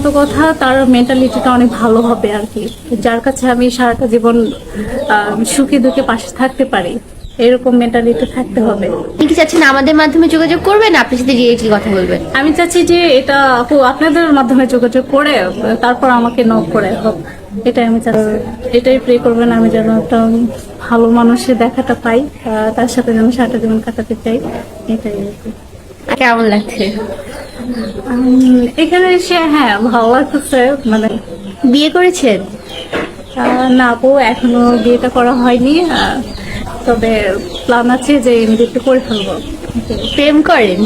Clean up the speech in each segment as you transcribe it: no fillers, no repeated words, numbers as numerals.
প্রথমত কথা তার মেন্টালিটিটা অনেক ভালো হবে আর কি, যার কাছে আমি সারাটা জীবন সুখে দুঃখে পাশে থাকতে পারি, এরকম মেন্টালিটি থাকতে হবে। আপনি কি চাচ্ছেন আমাদের মাধ্যমে যোগাযোগ করবেন, আপনার সাথে ডিরেক্টলি কথা বলবেন? আমি চাচ্ছি যে এটা আপু আপনাদের মাধ্যমে যোগাযোগ করে তারপর আমাকে নক করে হোক, এটাই আমি চাচ্ছি। এটাই প্রে করবেন আমি যেন একটা ভালো মানুষের দেখাটা পাই, তার সাথে যেন সারাটা জীবন কাটাতে চাই, এটাই আর কি। কেমন লাগছে এখানে এসে? হ্যাঁ, ভালো লাগতেছে। মানে বিয়ে করেছেন? না আপু, এখনো বিয়েটা করা হয়নি, তবে প্ল্যান আছে যে বিয়েটা করে ফেলবো। প্রেম করেন?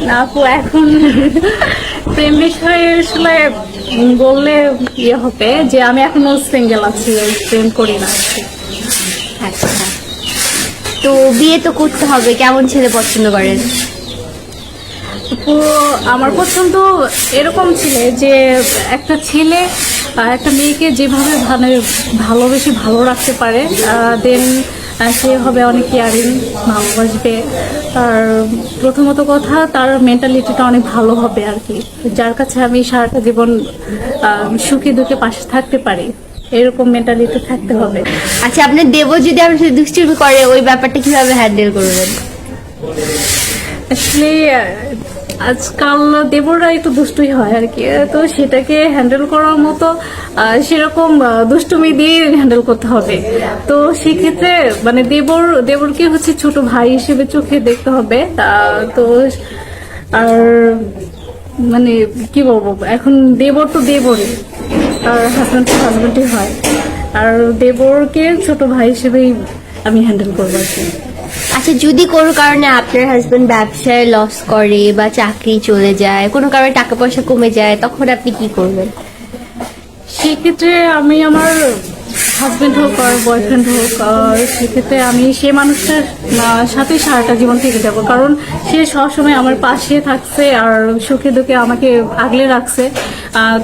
না আপু, এখন প্রেম বিষয়ে আসলে বললে ইয়ে হবে যে আমি এখনো সিঙ্গেল আছি, প্রেম করি না। আচ্ছা, তো বিয়ে তো করতে হবে, কেমন ছেলে পছন্দ করেন? তো আমার পছন্দ এরকম ছিল যে একটা ছেলে একটা মেয়েকে যেভাবে ভালোবেসে ভালো রাখতে পারে, দেন সে হবে অনেক কেয়ারিং, ভালোবাসবে। আর প্রথমত কথা তার মেন্টালিটিটা অনেক ভালো হবে আর কি, যার কাছে আমি সারাটা জীবন সুখে দুঃখে পাশে থাকতে পারি, এরকম মেন্টালিটি থাকতে হবে। আচ্ছা, আপনার দেবর যদি আপনার সাথে দুষ্টামি করে, ওই ব্যাপারটা কিভাবে হ্যান্ডেল করবেন? আসলে আজকাল দেবররা একটু দুষ্টুই হয় আর কি, তো সেটাকে হ্যান্ডেল করার মতো সেরকম দুষ্টুমি দিয়ে হ্যান্ডেল করতে হবে। তো সেক্ষেত্রে মানে দেবরকে হচ্ছে ছোট ভাই হিসেবে চোখে দেখতে হবে। তো আর মানে কি বলবো, এখন দেবর তো দেবরই, আর হাজবেন্ড তো হাজবেন্ডই হয়, আর দেবরকে ছোট ভাই হিসেবেই আমি হ্যান্ডেল করবো আর কি। আচ্ছা, যদি কোনো কারণে আপনার হাজবেন্ড ব্যবসায় লস করে বা চাকরি চলে যায়, কোনো কারণে টাকা পয়সা কমে যায়, তখন আপনি কি করবেন? সেক্ষেত্রে আমি আমার হাজবেন্ড হোক আর বয়ফ্রেন্ড হোক, সেক্ষেত্রে আমি সে মানুষটার সাথে সারাটা জীবন থেকে যাব, কারণ সে সবসময় আমার পাশে থাকছে আর সুখে দুঃখে আমাকে আগলে রাখছে।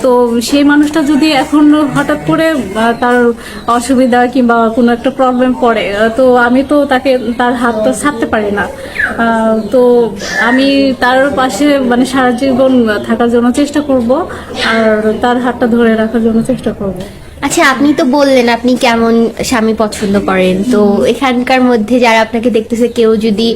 তো সেই মানুষটা যদি এখন হঠাৎ করে তার অসুবিধা কিংবা কোনো একটা প্রবলেম পড়ে, তো আমি তো তার হাতটা ছাড়তে পারি না। তো আমি তার পাশে মানে সারা জীবন থাকার জন্য চেষ্টা করব, আর তার হাতটা ধরে রাখার জন্য চেষ্টা করব। আচ্ছা, আপনি তো বললেন আপনি কেমন স্বামী পছন্দ করেন, তো এখানকার মধ্যে যারা আপনাকে দেখতেছে কেউ যদি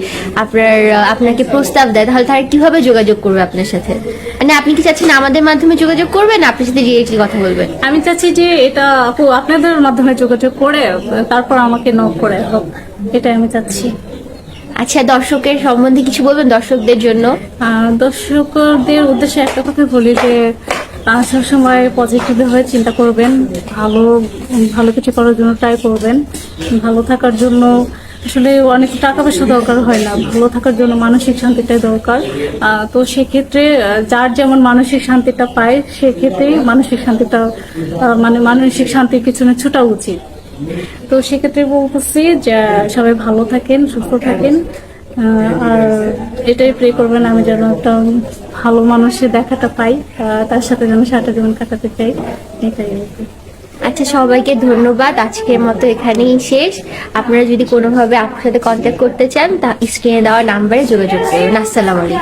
আপনাকে প্রস্তাব দেয়, তাহলে তারা কিভাবে যোগাযোগ করবে আপনার সাথে? মানে আপনি কি চাচ্ছেন আমাদের মাধ্যমে যোগাযোগ করবেন, আপনার সাথে ডিরেক্টলি কথা বলবেন? আমি চাচ্ছি যে এটা আপু আপনাদের মাধ্যমে যোগাযোগ করে তারপর আমাকে নক করে হোক, এটাই আমি চাচ্ছি। আচ্ছা, দর্শকের সম্বন্ধে কিছু বলবেন দর্শকদের জন্য? দর্শকদের উদ্দেশ্যে একটা কথা বলি যে সবসময় পজিটিভ হয়ে চিন্তা করবেন, ভালো ভালো কিছু করার জন্য ট্রাই করবেন। ভালো থাকার জন্য আসলে অনেক টাকা পয়সা দরকার হয় না, ভালো থাকার জন্য মানসিক শান্তিটাই দরকার। তো সেক্ষেত্রে যার যেমন মানসিক শান্তিটা পায়, সেক্ষেত্রে মানসিক শান্তিটা মানে মানসিক শান্তির পিছনে ছোটা উচিত। তো সেক্ষেত্রে বলতেছি যে সবাই ভালো থাকেন, সুস্থ থাকেন, আর এটাই প্রে করবেন আমি যেন একটা ভালো মানুষের দেখাটা পাই, তার সাথে যেন সারাটা জীবন কাটাতে চাই, এটাই আর কি। আচ্ছা, সবাইকে ধন্যবাদ। আজকের মতো এখানেই শেষ। আপনারা যদি কোনোভাবে আপনার সাথে কন্ট্যাক্ট করতে চান, তা স্ক্রিনে দেওয়া নাম্বারে যোগাযোগ করুন। আসসালামু আলাইকুম।